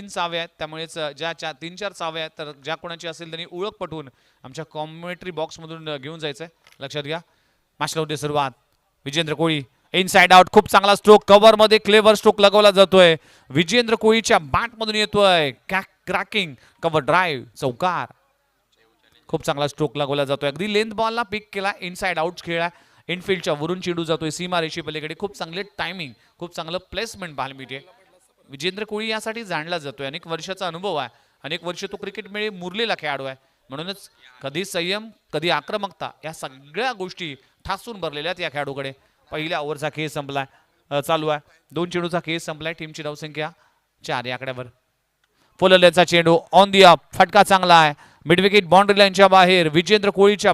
चावे आहेत, त्यामुळेच ज्या 3-4 चावे आहेत तर ज्या कोणाची असेल त्यांनी ओळख पटवून आमच्या कॉमेंट्री बॉक्समधून घेऊन जायचं आहे. लक्षात घ्या. मॅचला होते सुरुवात. विजेंद्र कोळी इनसाइड आउट, खूप चांगला स्ट्रोक, कव्हर मध्ये क्लेवर स्ट्रोक लगवला जातोय. विजेंद्र कोळीच्या बॅट मधून येतोय क्रॅकिंग कव्हर ड्राईव्ह, चौकार. खूप चांगला स्ट्रोक लगवला जातोय. अगदी लेंथ बॉलला पिक केला, इनसाइड आउट खेळला, इनफिल्डच्या वरून चेंडू जातोय सीमा रेषे पलीकडे. खूप चांगले टायमिंग, खूप चांगलं प्लेसमेंट पाहायला मिळते. विजेंद्र कोळी यासाठी जाणला जातोय, अनेक वर्षाचा अनुभव आहे, अनेक वर्ष तो क्रिकेटमध्ये मुरलेला खेळाडू आहे. म्हणूनच कधी संयम कधी आक्रमकता या सगळ्या गोष्टी ठासून भरलेल्या आहेत या खेळाडूकडे. पहिल्या ओव्हरचा खेळ संपलाय, चालू आहे. 2 चेंडूचा खेळ संपलाय. टीमची धावसंख्या 4 या आकड्यावर. फुलल्याचा चेंडू ऑन दी अप, फटका चांगला आहे, मिड विकेट बाउंड्री लाईनच्या बाहेर. विजेंद्र कोळीच्या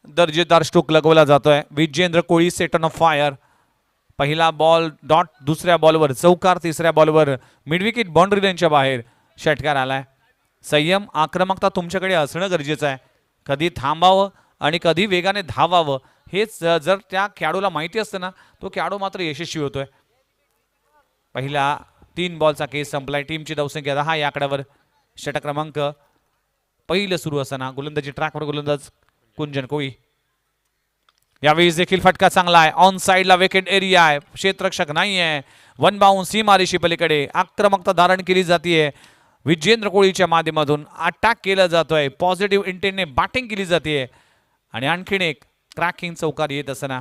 दर्जेदार स्ट्रोक लगवला जातोय. विजेंद्र कोळी सेट ऑन फायर. पहिला बॉल डॉट, दुसऱ्या बॉलवर चौकार, तिसऱ्या बॉलवर मिड विकेट बाउंड्री लाईनच्या बाहेर षटकार आलाय. संयम आक्रमकता तुमच्याकडे असणं गरजेचं आहे. कधी थांबावं आणि कधी वेगाने धावावं हेच जर त्या खेळाडूला माहिती असतं ना, तो खेळाडू मात्र यशस्वी होतोय. पहिला 3 बॉलचा केस संपलाय. टीमची धावसंख्या 10 या आकड्यावर. षटक क्रमांक पहिलं सुरू असताना गोलंदाजी ट्रॅकवर गोलंदाज कुंजन कोळी. यावेळी देखील फटका चांगला आहे. ऑन साइडला वेकेट एरिया आहे, क्षेत्ररक्षक नाही आहे. वन बाउंस सीमा रेषे पलीकडे आक्रमकता धारण केली जाते. विजेंद्र कोळीच्या माध्यमातून अटॅक केला जातोय, पॉझिटिव्ह इंटेंटने बॅटिंग केली जाते आणि आणखीन एक क्रॅकिंग चौकार येत असताना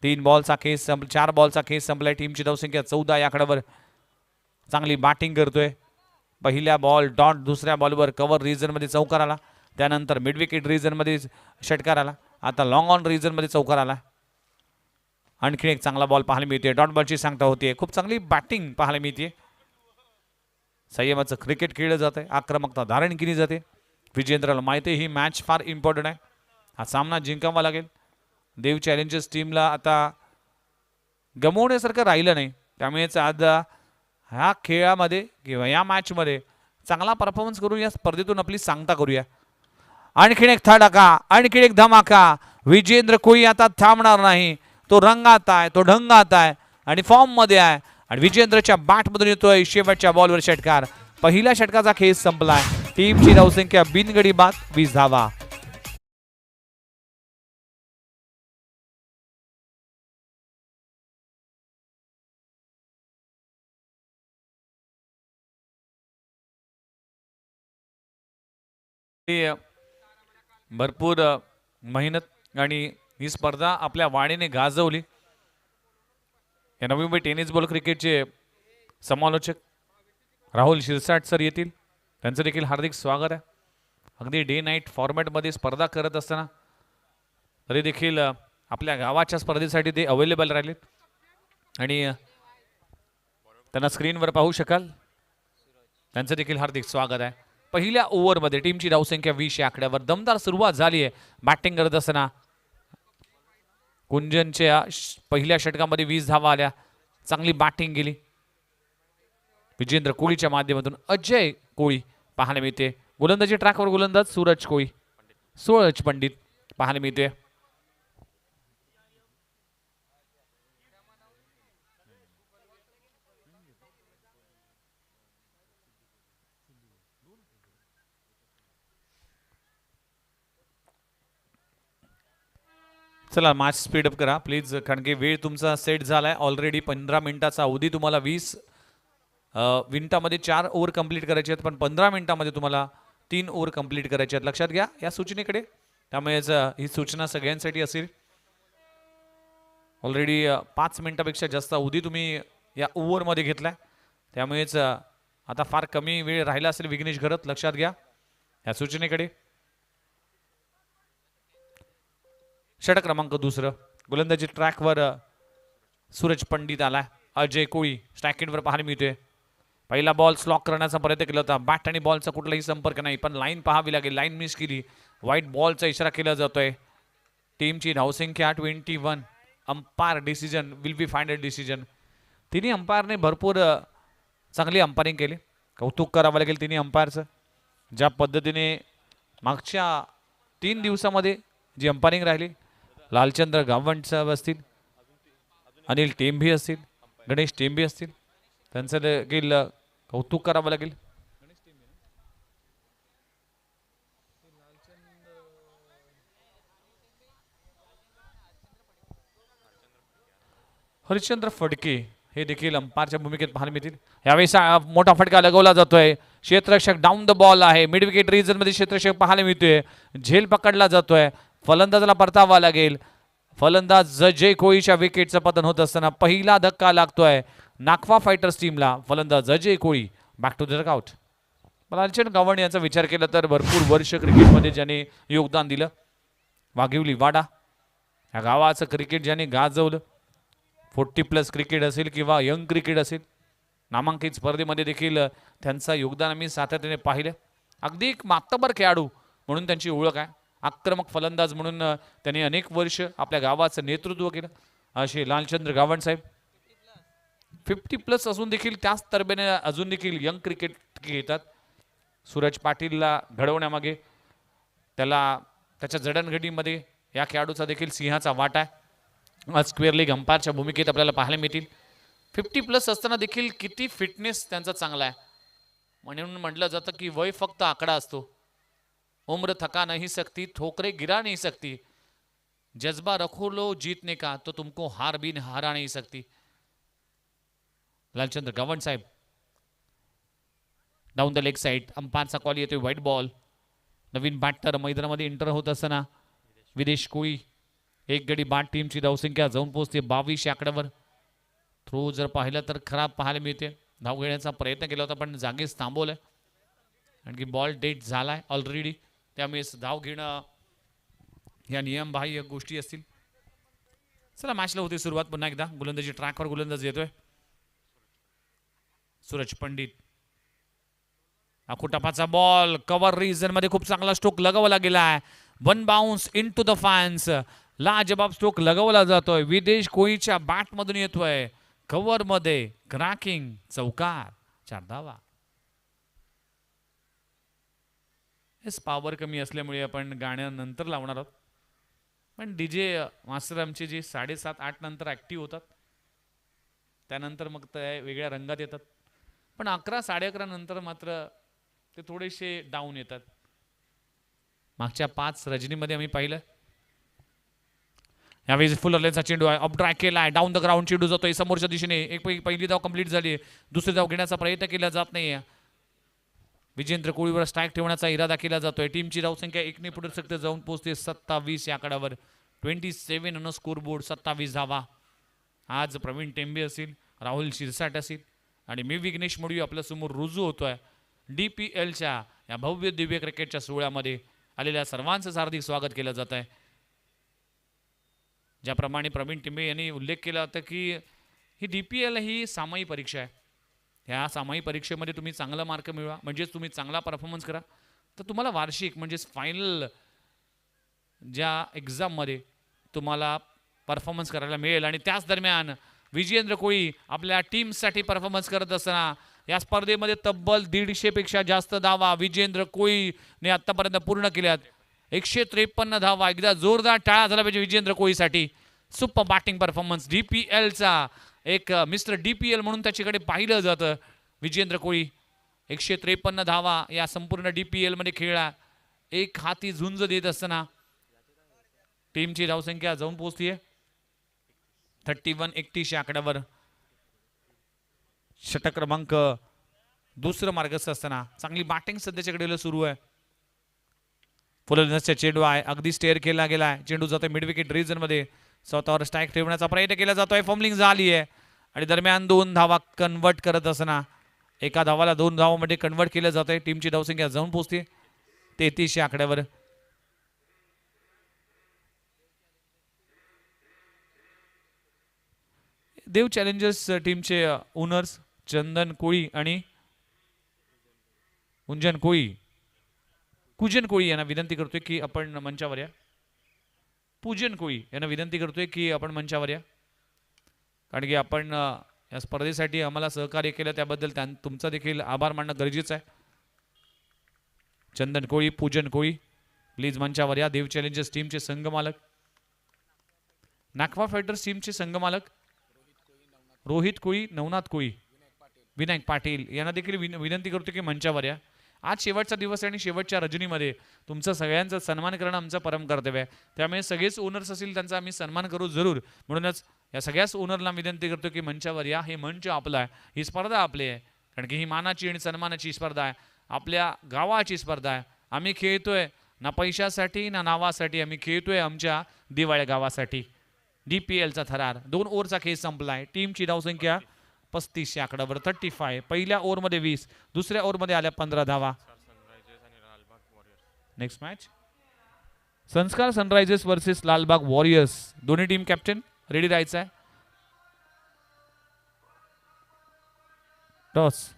3 बॉलचा खेस 4 बॉलचा खेस संपलाय. टीमची धावसंख्या 14 या आकड्यावर. चांगली बॅटिंग करतोय. पहिल्या बॉल डॉट, दुसऱ्या बॉलवर कव्हर रिजन मध्ये चौकार आला, त्यानंतर मिड विकेट रिजन मध्ये षटकार आला, आता लॉंग ऑन रिजन मध्ये चौकार आला. आणखी एक चांगला बॉल पाहायला मिळते. डॉट बॉलची सांगता होते. खूप चांगली बॅटिंग पाहायला मिळते. संयमाचं क्रिकेट खेळलं जाते, आक्रमकता धारण केली जाते. विजेंद्रला माहिती ही मॅच फार इम्पॉर्टंट आहे. हा सामना जिंकावा लागेल. देव चॅलेंजर्स टीमला आता गमवण्यासारखं राहिलं नाही, त्यामुळेच आज ह्या खेळामध्ये किंवा या मॅचमध्ये चांगला परफॉर्मन्स करून या स्पर्धेतून आपली सांगता करूया. आणखीन एक धडाका, आणखीन एक धमाका. विजेंद्र कोळी आता थांबणार नाही. तो रंगात आहे, तो ढंगात आहे आणि फॉर्म मध्ये आहे. आणि विजेंद्रच्या बॅटमधून येतोय शेवटच्या बॉलवर षटकार. पहिल्या षटकाचा खेळ संपलाय. टीमची धावसंख्या बिनगडी बाद 20 धावा. भरपूर मेहनत आणि ही स्पर्धा आपल्या वाणीने गाजवली. या नवी मुंबई टेनिस बॉल क्रिकेटचे समालोचक राहुल शिरसाट सर येतील, त्यांचं देखील हार्दिक स्वागत आहे. अगदी डे नाईट फॉर्मॅटमध्ये स्पर्धा करत असताना तरी देखील आपल्या गावाच्या स्पर्धेसाठी ते अवेलेबल राहिले आणि त्यांना स्क्रीनवर पाहू शकाल. त्यांचं देखील हार्दिक स्वागत आहे. पहिल्या ओव्हरमध्ये टीमची धावसंख्या 20 या आकड्यावर. दमदार सुरुवात झाली आहे बॅटिंग करत असताना. कुंजनच्या पहिल्या षटकामध्ये 20 धावा आल्या. चांगली बॅटिंग केली विजेंद्र कोळीच्या माध्यमातून. अजय कोळी पाहायला मिळते. गोलंदाजी ट्रॅकवर गोलंदाज सूरज पंडित पाहायला मिळते. चला मॅच स्पीडअप करा प्लीज, कारण की वेळ तुमचा सेट झालाय ऑलरेडी. 15 मिनिटाचा अवधी तुम्हाला 20 मिनिटामध्ये 4 ओव्हर कंप्लीट करायचे आहेत, पण 15 मिनिटामध्ये तुम्हाला 3 ओव्हर कंप्लीट करायचे आहेत. लक्षात घ्या या सूचनेकडे. त्यामुळेच ही सूचना सगळ्यांसाठी असेल. ऑलरेडी 5 मिनिटापेक्षा जास्त अवधी तुम्ही या ओव्हरमध्ये घेतलाय, त्यामुळेच आता फार कमी वेळ राहिला असेल. विघ्नेश घरत लक्षात घ्या या सूचनेकडे. षटक क्रमांक 2 गोलंदाजी ट्रॅकवर सूरज पंडित आला. अजय कोळी स्ट्राईक वर पाहायला मिळतोय. पहिला बॉल स्लॉक करण्याचा प्रयत्न केला होता. बॅट आणि बॉलचा कुठलाही संपर्क नाही, पण लाईन पाहावी लागेल. लाईन मिस केली. व्हाईट बॉलचा इशारा केला जातोय. टीमची धावसंख्या 21. Umpire decision will be final decision. तिन्ही अंपायरने भरपूर चांगली अंपायरिंग केली. कौतुक करावं लागेल तिन्ही अंपायरचं. ज्या पद्धतीने मागच्या 3 दिवसामध्ये जी अंपायरिंग राहिली लालचंद्र गावंड साहेब असतील, अनिल टेंभी असतील, गणेश टेंभी असतील, त्यांचं देखील कौतुक करावं लागेल. हरिश्चंद्र फडके हे देखील अंपायरच्या भूमिकेत पाहायला मिळतील. यावेळी मोठा फटका लगवला जातोय. क्षेत्ररक्षक डाऊन द बॉल आहे. मिड विकेट रिजन मध्ये क्षेत्ररक्षक पाहायला मिळतोय. झेल पकडला जातोय. फलंदाजाला परतावा लागेल. फलंदाज जय कोळीच्या विकेटचं पतन होत असताना पहिला धक्का लागतोय नागवा फायटर्स टीमला. फलंदाज Ajay Koli back to the dugout. Lalchand Gavand यांचा विचार केला तर भरपूर वर्ष क्रिकेटमध्ये ज्याने योगदान दिलं. वाघिवली वाडा या गावाचं क्रिकेट ज्याने गाजवलं, 40+ क्रिकेट असेल किंवा यंग क्रिकेट असेल, नामांकित स्पर्धेमध्ये देखील त्यांचं योगदान आम्ही सातत्याने पाहिलं. अगदी एक मातबर खेळाडू म्हणून त्यांची ओळख आहे. आक्रमक फलंदाज म्हणून त्यांनी अनेक वर्ष आपल्या गावाचं नेतृत्व केलं. असे लालचंद्र गावंड साहेब 50+ असून देखील त्याच तर्फेने अजून देखील यंग क्रिकेट खेळतात. सूरज पाटीलला घडवण्यामागे त्याच्या जडणघडीमध्ये या खेळाडूचा देखील सिंहाचा वाटा आहे. आज स्क्वेअर लीग अंपायरच्या भूमिकेत आपल्याला पाहायला मिळतील. 50+ असताना देखील किती फिटनेस त्यांचा चांगला आहे. म्हणून म्हटलं जातं की वय फक्त आकडा असतो. उम्र थका नहीं सकती, ठोकरे गिरा नहीं सकती, जज्बा रखो लो जीतने का तो तुमको हार भी हरा नहीं सकती. लालचंद्र गावंड साहेब डाऊन द लेग साइड. अंपायरचा कॉल येतोय व्हाईट बॉल. नवीन बॅटर मैदानामध्ये एंटर होत असताना विदेश कोळी एक गडी बाद. टीमची धावसंख्या जाऊन पोहोचते 22 आकड्यावर. थ्रो जर पाहिलं तर खराब पाहायला मिळते. धाव घेण्याचा प्रयत्न केला होता पण जागेच थांबवलंय. आणखी बॉल डेट झालाय ऑलरेडी, त्यामुळे धाव घेणं या नियमबाह्य गोष्टी असतील. चला मॅचला होती सुरुवात. पुन्हा एकदा गोलंदाजी ट्रॅकवर गोलंदाज येतोय सूरज पंडित. अकुटापाचा बॉल कव्हर रिजन मध्ये खूप चांगला स्ट्रोक लगवला गेलाय. 1 bounce in to the fans. लाजबाब स्ट्रोक लगवला जातोय. विदेश कोळीच्या बॅट मधून येतोय कव्हर मध्ये. क्रॅकिंग चौकार. 4 धावा. पॉवर कमी असल्यामुळे आपण गाण्यानंतर लावणार आहोत. पण डीजे मास्टर आमचे जे 7:30-8 नंतर ऍक्टिव्ह होतात, त्यानंतर मग ते वेगळ्या रंगात येतात. पण 11-11:30 नंतर मात्र ते थोडेसे डाऊन येतात. मागच्या 5 रजनीमध्ये आम्ही पाहिलं. यावेळी फुलरलेनचा चेंडू आहे. अप ड्राय केला आहे. डाऊन द ग्राउंड चेंडू जातोय समोरच्या दिशेने. एक पहिली धाव कंप्लीट झाली. दुसरी धाव घेण्याचा प्रयत्न केला जात नाही. विजेंद्र कोळीवर स्ट्राईक ठेवण्याचा इरादा केला जातोय. टीमची धावसंख्या 1 ने पुढे सक्त जाऊन पोहोचते 27 या आकड्यावर. 27 ऑन स्कोर बोर्ड. 27 धावा. आज प्रवीण टेंबे असतील, राहुल शिरसाट असतील आणि मी विघ्नेश मोडी आपल्या समोर रुजू होतोय. DPLच्या या भव्य दिव्य क्रिकेटच्या सोहळ्यामध्ये आलेल्या सर्वांचं हार्दिक स्वागत केलं जात आहे. ज्याप्रमाणे प्रवीण टेंबे यांनी उल्लेख केला होता की ही DPL ही सामायिक परीक्षा आहे. ह्या सामायिक परीक्षेमध्ये तुम्ही चांगला मार्क मिळवा म्हणजेच तुम्ही चांगला परफॉर्मन्स करा तर तुम्हाला वार्षिक म्हणजेच फायनल ज्या एक्झाममध्ये तुम्हाला परफॉर्मन्स करायला मिळेल. आणि त्याच दरम्यान विजेंद्र कोळी आपल्या टीमसाठी परफॉर्मन्स करत असताना या स्पर्धेमध्ये तब्बल 150 पेक्षा जास्त धावा विजेंद्र कोळीने आतापर्यंत पूर्ण केल्यात. 153 धावा. एकदा जोरदार टाळा झाला पाहिजे विजेंद्र कोळीसाठी. Super batting performance. DPLचा एक मिस्टर DPL म्हणून त्याच्याकडे पाहिलं जातं. विजेंद्र कोळी 153 धावा या संपूर्ण DPL मध्ये खेळला. एक हाती झुंज देत असताना टीमची धावसंख्या जाऊन पोहोचतीये 31-31 आकड्यावर. षटक क्रमांक दुसरं मार्गस्थ असताना चांगली बॅटिंग सध्याच्याकडे सुरू आहे. फुलरचा चेंडू आहे. अगदी स्टेअर केला गेलाय. चेंडू जातोय मिड विकेट रिजन मध्ये. स्वतःवर स्ट्राईक ठेवण्याचा प्रयत्न केला जातोय. फॉर्मलिंग झाली आहे आणि दरम्यान 2 धावा कन्वर्ट करत असताना एका धावाला 2 धावांमध्ये कन्वर्ट केलं जातंय. टीमची धावसंख्या जाऊन पोहोचते 33 आकड्यावर. देव चॅलेंजर्स टीमचे ओनर्स चंदन कोळी आणि कुजन कोळी यांना विनंती करतोय की आपण मंचावर या. पूजन कोळी यांना विनंती करतोय की आपण मंचावर या. कारण की आपण या स्पर्धेसाठी आम्हाला सहकार्य केलं त्याबद्दल तुमचा देखील आभार मानणं गरजेचं आहे. चंदन कोळी, पूजन कोळी प्लीज मंचावर या. देव चॅलेंजर्स टीमचे संघमालक, नाखवा फायटर्स टीमचे संघमालक रोहित कोळी, नवनाथ कोळी, विनायक पाटील यांना देखील विनंती करतो की मंचावर या. आज शेवटचा दिवस आहे आणि शेवटच्या रजनीमध्ये तुमचा सगळ्यांचा सन्मान करणं आमचं परम कर्तव्य आहे. त्यामुळे सगळेच ओनर्स असतील त्यांचा आम्ही सन्मान करू जरूर. म्हणूनच या सगळ्याच ओनरला विनंती करतो की मंचावर या. हे मंच आपलं आहे, ही स्पर्धा आपली आहे, कारण की ही मानाची आणि सन्मानाची स्पर्धा आहे, आपल्या गावाची स्पर्धा आहे. आम्ही खेळतोय ना पैशासाठी ना नावासाठी, आम्ही खेळतोय आमच्या दिवाळी गावासाठी. DPLचा थरार. 2 ओव्हरचा खेळ संपलाय. टीमची धावसंख्या 35 या आकड्यावर 35. पहिल्या ओव्हरमध्ये 20, दुसऱ्या ओव्हरमध्ये आल्या 15 धावा. नेक्स्ट मॅच संस्कार सनरायझर्स वर्सेस लालबाग वॉरियर्स. दोन्ही टीम कॅप्टन रेडी राहायचं आहे. टॉस.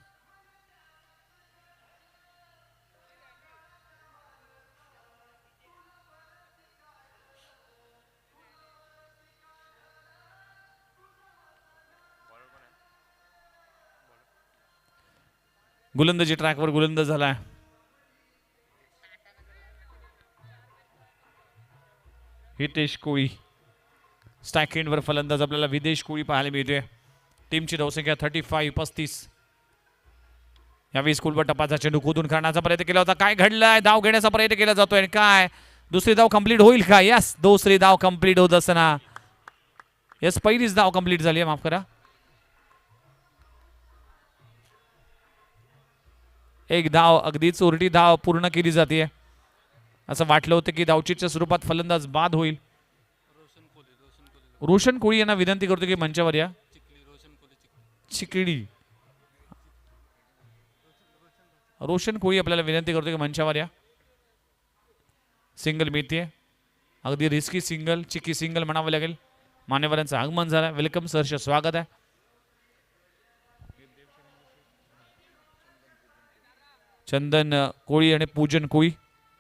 गोलंदाजी ट्रॅकवर गोलंदाज झालाय. हितेश कोळी. स्ट्राईक एंडवर फलंदाज आपल्याला विदेश कोळी पाहायला मिळते. टीमची धावसंख्या 35. यावेळी स्कूलवर टपाचा चेंडू खोदून काढण्याचा प्रयत्न केला होता. काय घडलंय? धाव घेण्याचा प्रयत्न केला जातोय आणि काय दुसरी धाव कंप्लीट होईल का? यस, दुसरी धाव कंप्लीट होत असताना यस पहिलीच धाव कंप्लीट झाली आहे, माफ करा. एक धाव, अगदी चोरटी धाव पूर्ण केली जाते. असं वाटलं होतं की धावचीच्या स्वरूपात फलंदाज बाद होईल. रोशन कोळी यांना विनंती करतो की मंचावर या. चिकडी. रोशन कोळी आपल्याला विनंती करतो की मंचावर या. सिंगल मिळते, अगदी रिस्की सिंगल, चिकी सिंगल म्हणावं लागेल. मान्यवरांचं आगमन झालं. वेलकम सहर्ष स्वागत आहे. चंदन कोळी आणि पूजन कोळी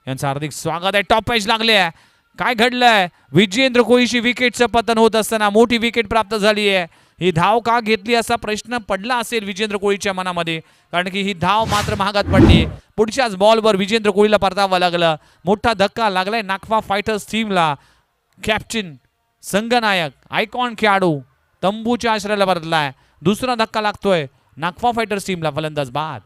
यांचं हार्दिक स्वागत आहे. टॉप पॅच लागले आहे. काय घडलंय? विजेंद्र कोळीशी विकेटचं पतन होत असताना मोठी विकेट प्राप्त झाली आहे. ही धाव का घेतली असा प्रश्न पडला असेल विजेंद्र कोळीच्या मनामध्ये, कारण की ही धाव मात्र महागात पडली. पुढच्याच बॉलवर विजेंद्र कोळीला परतावं लागलं. मोठा धक्का लागलाय नाखवा फायटर्स टीमला. कॅप्टन, संघनायक, आयकॉन खेळाडू तंबूच्या आश्रयाला परतलाय. दुसरा धक्का लागतोय नाखवा फायटर्स टीमला. फलंदाज बाद.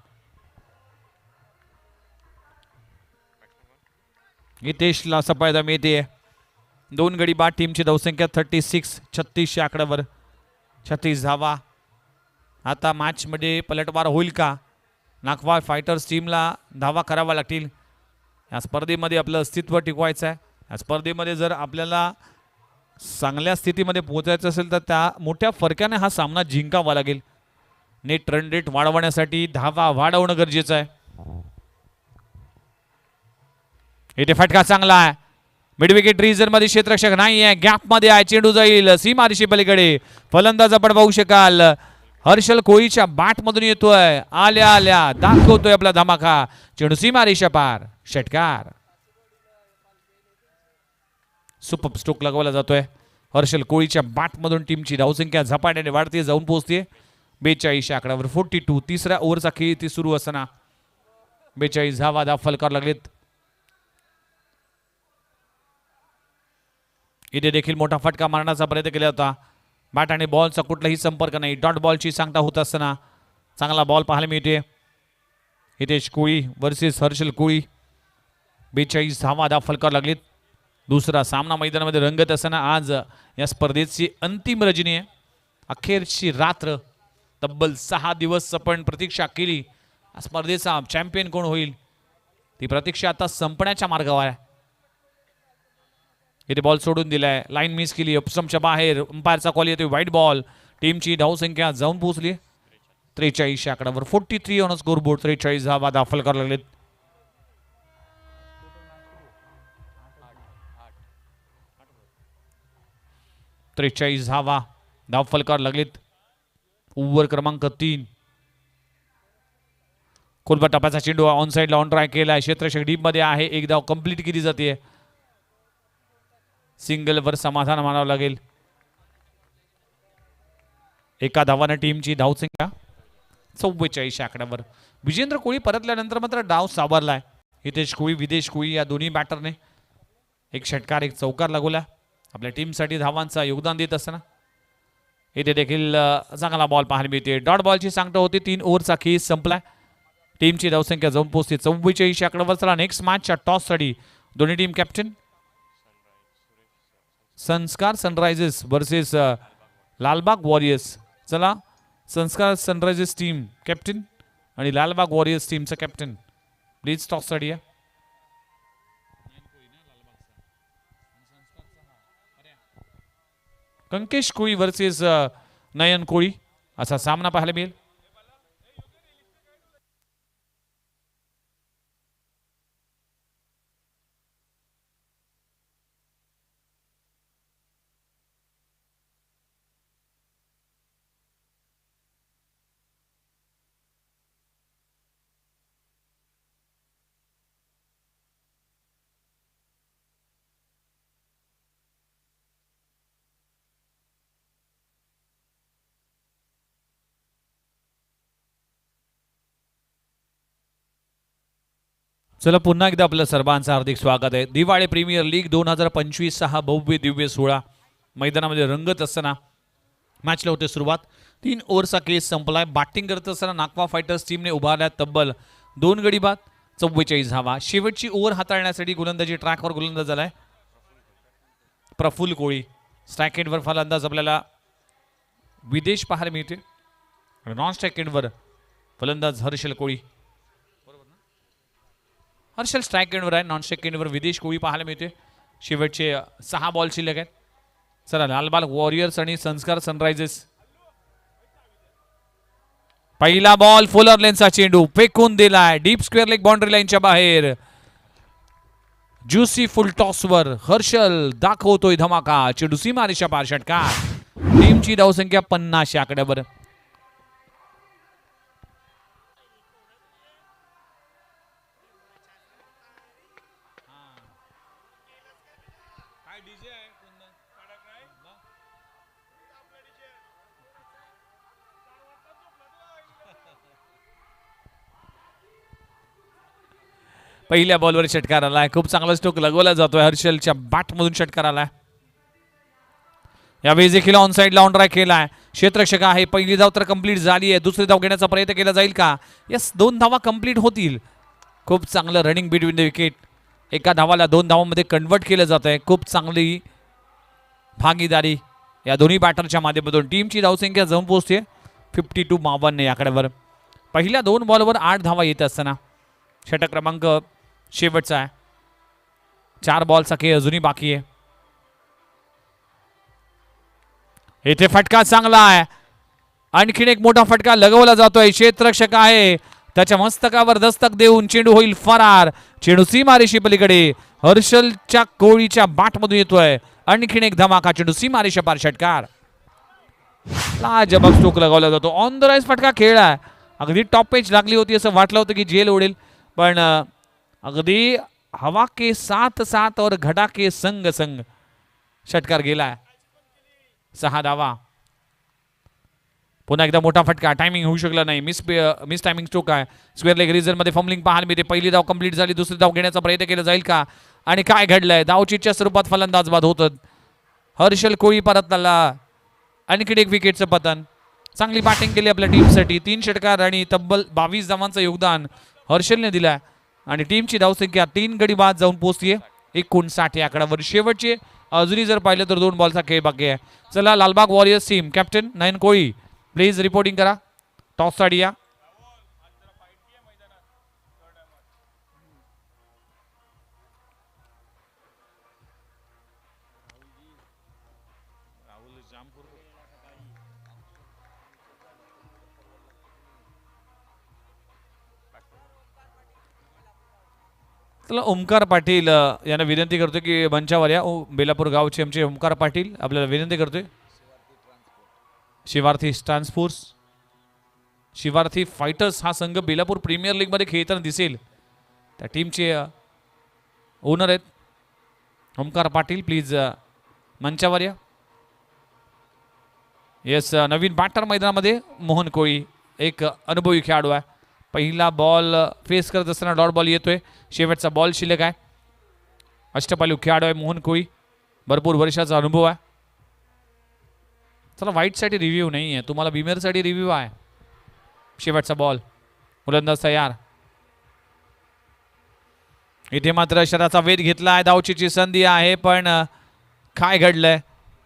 हितेशला सफायदा मिळते. 2 गडी बाद. टीमची धावसंख्या 36 या आकड्यावर 36 धावा. आता मॅच मध्ये पलटवार होईल का? नाखवा फायटर्स टीमला धावा करावा लागतील. या स्पर्धेमध्ये आपलं अस्तित्व टिकवायचं आहे. या स्पर्धेमध्ये जर आपल्याला चांगल्या स्थितीमध्ये पोहोचायचं असेल तर त्या मोठ्या फरकाने हा सामना जिंकावा लागेल. नेट रन रेट वाढवण्यासाठी धावा वाढवणं गरजेचं आहे. इथे फटका चांगला आहे. मिड विकेट रिजन मध्ये क्षेत्ररक्षक नाही आहे, गॅप मध्ये आहे. चेंडू जाईल सीमारेषे पलीकडे. फलंदाज आपण पाहू शकाल हर्षल कोळीच्या बॅट मधून येतोय. आल्या आल्या दाखवतोय आपला धमाका. चेंडू सीमारेषा पार. षटकार. सुपर स्ट्रोक लगवला जातोय. हर्षल कोळीच्या बॅट मधून टीमची धावसंख्या झपाट्याने वाढते, जाऊन पोहोचते 42 आकड्यावर 42. तिसऱ्या ओव्हरचा खेळ ती सुरू असताना 42 धावा दाखल करावे लागलेत. इथे देखील मोठा फटका मारण्याचा प्रयत्न केला होता. बॅट आणि बॉलचा कुठलाही संपर्क नाही. डॉट बॉलची सांगता होत असताना चांगला बॉल पाहायला मिळते. हितेश कोळी वर्सेस हर्षल कोळी. 42 धावा दाखल करावे लागलेत. दुसरा सामना मैदानामध्ये रंगत असताना आज या स्पर्धेची अंतिम रजनी आहे. अखेरची रात्र. तब्बल 6 दिवस आपण प्रतीक्षा केली. स्पर्धेचा चॅम्पियन कोण होईल ती प्रतीक्षा आता संपण्याच्या मार्गावर आहे. इथे बॉल सोडून दिलाय. लाईन मिस केली. उपसमच्या बाहेर. अंपायरचा कॉल येतोय वाईट बॉल. टीमची धावसंख्या जाऊन पोहोचली 43 आकड्यावर 43 ऑन स्कोर बोर्ड. 43 धावा दाखल करावे लागलेत. धावा दाखल करावे लागलेत. ओव्हर क्रमांक 3. कोलबा टप्प्याचा चेंडू ऑन साइड ऑन ट्राय केलाय. क्षेत्ररक्षक डीप मध्ये आहे. एक धाव कंप्लीट केली जाते. सिंगल वर समाधान मानावं लागेल. एका धावाने टीमची धावसंख्या 44 आकड्यावर. विजेंद्र कोळी परतल्यानंतर मात्र डाव सावरलाय. हितेश कोळी विदेश कोळी या दोन्ही बॅटरने एक षटकार एक चौकार लागवला आपल्या टीमसाठी धावांचा योगदान देत असताना इथे देखील चांगला बॉल पाहायला मिळते. डॉट बॉलची सांगता होती 3 ओव्हरचा खेळ संपलाय. टीमची धावसंख्या जाऊन पोहोचते 44 आकड्यावर. चला नेक्स्ट मॅचच्या टॉससाठी दोन्ही टीम कॅप्टन. संस्कार सनरायझर्स वर्सेस लालबाग वॉरियर्स. चला संस्कार सनरायझर्स टीम कॅप्टन आणि लालबाग वॉरियर्स टीमचा कॅप्टन प्लीज टॉससाठी या. कंकेश कोळी वर्सेस नयन कोळी असा सामना पाहायला मिळेल. चला पुन्हा एकदा आपलं सर्वांचं हार्दिक स्वागत आहे. दिवाळी प्रीमियर लीग 2025 हा भव्य दिव्य सोहळा मैदानामध्ये रंगत असताना मॅचला होते सुरुवात. 3 ओव्हरचा खेळ संपलाय. बॅटिंग करत असताना नागवा फायटर्स टीमने उभारल्या तब्बल 2 गडी बाद 44 धावा. शेवटची ओव्हर हाताळण्यासाठी गोलंदाजी ट्रॅकवर गोलंदाज झालाय प्रफुल्ल कोळी. स्ट्राईक एंडवर फलंदाज आपल्याला विदेश पाहायला मिळते. नॉन स्ट्राईक एंडवर फलंदाज हर्षल कोळी. हर्षल स्ट्राईक एंडवर आहे. नॉन स्ट्राईक एंडवर विदेश कोळी पाहायला मिळते. शेवटचे 6 बॉल शिल्लक आहेत. चला लालबाग वॉरियर्स आणि संस्कार सनरायझर्स. पहिला बॉल फोलर लेनचा चेंडू फेकून दिलाय डीप स्क्वेअर लेग बाउंड्री लाईनच्या बाहेर. ज्युसी फुल टॉसवर हर्षल दाखवतोय धमाका. चेंडू सीमारेषा पार षटकार. टीमची धावसंख्या 50 आकड्यावर. पहिल्या बॉलवर षटकार आलाय. खूप चांगला स्ट्रोक लगवला जातोय. हर्षलच्या बॅटमधून षटकार आलाय. यावेळी देखील ऑन साइड लावून ट्राय केलाय. क्षेत्ररक्षक आहे. पहिली धाव तर कंप्लीट झाली आहे. दुसरी धाव घेण्याचा प्रयत्न केला जाईल का? यस 2 धावा कंप्लीट होतील. खूप चांगलं रनिंग बिटवीन द विकेट. एका धावाला 2 धावांमध्ये कन्वर्ट केलं जात आहे. खूप चांगली भागीदारी या दोन्ही बॅटरच्या माध्यमातून. टीमची धावसंख्या जाऊन पोहोचते 52-52 या आकड्यावर. पहिल्या 2 बॉलवर 8 धावा येत असताना षटक क्रमांक शेवटचा आहे. 4 बॉलचा खेळ अजूनही बाकी आहे. इथे फटका चांगला आहे. आणखीन एक मोठा फटका लगवला जातोय. क्षेत्ररक्षक आहे त्याच्या मस्तकावर दस्तक देऊन चेंडू होईल फरार. चेंडू सीमारेषी पलीकडे हर्षलच्या कोळीच्या बॅटमधून येतोय. आणखीन एक धमाका. चेंडू सीमारेषा पार षटकार. लाजबाब स्ट्रोक लगवला जातो. ऑन द राईज फटका खेळ आहे. अगदी टॉप पेच लागली होती असं वाटलं होतं की जेल ओढेल पण अगदी हवा के साथ साथ और घटा के संग संग षटकार गेलाय. 6 धावा. पुन्हा एकदा मोठा फटका. टायमिंग होऊ शकला नाही. मिस टायमिंग स्ट्रोक आहे. स्क्वेअर लेग रिझन मध्ये फंबलिंग पाहायला मिळते. पहिली धाव कंप्लीट झाली. दुसरी धाव घेण्याचा प्रयत्न केला जाईल का? आणि काय घडलंय? धावचीच्या स्वरूपात फलंदाज बाद होत. हर्षल कोळी परत आला. आणखी एक विकेटचं पतन. चांगली बॅटिंग केली आपल्या टीमसाठी. 3 षटकार आणि तब्बल 22 धावांचं योगदान हर्षलने दिलाय. आणि टीमची धावसंख्या 3 गडी बाद जाऊन पोहोचतीये 59 आकड्यावर. शेवटचे अजूनही जर पाहिलं तर 2 बॉलचा खेळ बाकी आहे. चला Lalbaug warriors team captain Nayan Koli please reporting करा. टॉस साठी या. चला ओमकार पाटील यांना विनंती करतो की मंचावर या. बेलापूर गावचे आमचे ओमकार पाटील आपल्याला विनंती करतोय. शिवार्थी ट्रान्सफोर्स शिवार्थी फायटर्स हा संघ बेलापूर प्रीमियर लीग मध्ये खेळताना दिसेल. त्या टीमचे ओनर आहेत ओमकार पाटील. प्लीज मंचावर या. येस नवीन बॅटर मैदानामध्ये मोहन कोळी एक अनुभवी खेळाडू आहे. पहिला बॉल फेस करत असताना डॉट बॉल येतोय. शेवटचा बॉल शिल्लक आहे. अष्टपैलू खेळाडू आहे मोहन कोळी, भरपूर वर्षाचा अनुभव आहे. चला व्हाईटसाठी रिव्ह्यू नाही आहे, तुम्हाला बिमेरसाठी रिव्ह्यू आहे. शेवटचा बॉल, गोलंदाज तयार. इथे मात्र शराचा वेध घेतला आहे, धावचीची संधी आहे, पण काय घडलंय.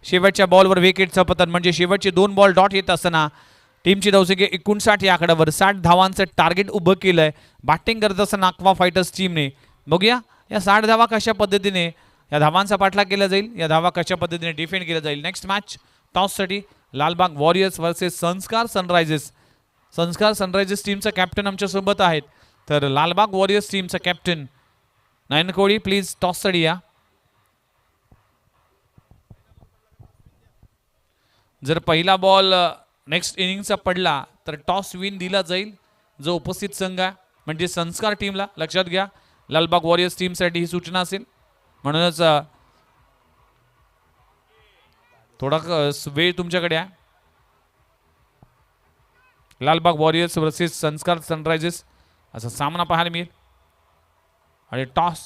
शेवटच्या बॉलवर विकेटचं पतन, म्हणजे शेवटचे 2 बॉल डॉट येत असताना टीमची धावसंख्या 59 या आकड्यावर 60 धावांचं टार्गेट उभं केलंय बॅटिंग करत असताना अक्वा फायटर्स टीमने. बघूया या 60 धावा कशा पद्धतीने या धावांचा पाठलाग केला जाईल, या धावा कशा पद्धतीने डिफेंड केला जाईल. नेक्स्ट मॅच टॉससाठी Lalbaug warriors versus Sanskar sunrisers. Sanskar sunrisers टीमचा कॅप्टन आमच्यासोबत आहेत, तर लालबाग वॉरियर्स टीमचा कॅप्टन नयन कोळी प्लीज टॉससाठी या. जर पहिला बॉल नेक्स्ट इनिंगचा पडला तर टॉस विन दिला जाईल जो उपस्थित संघ आहे, म्हणजे संस्कार टीमला. लक्षात घ्या, लालबाग वॉरियर्स टीमसाठी ही सूचना असेल, म्हणूनच थोडा वेळ तुमच्याकडे आहे. Lalbaug warriors versus Sanskar Sunrisers असा सामना पाहायला मिळेल आणि टॉस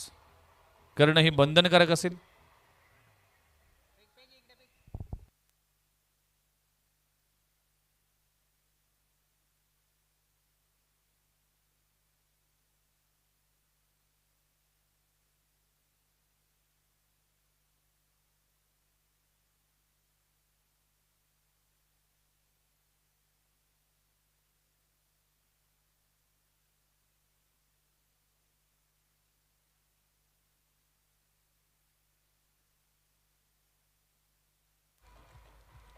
करणं हे बंधनकारक असेल.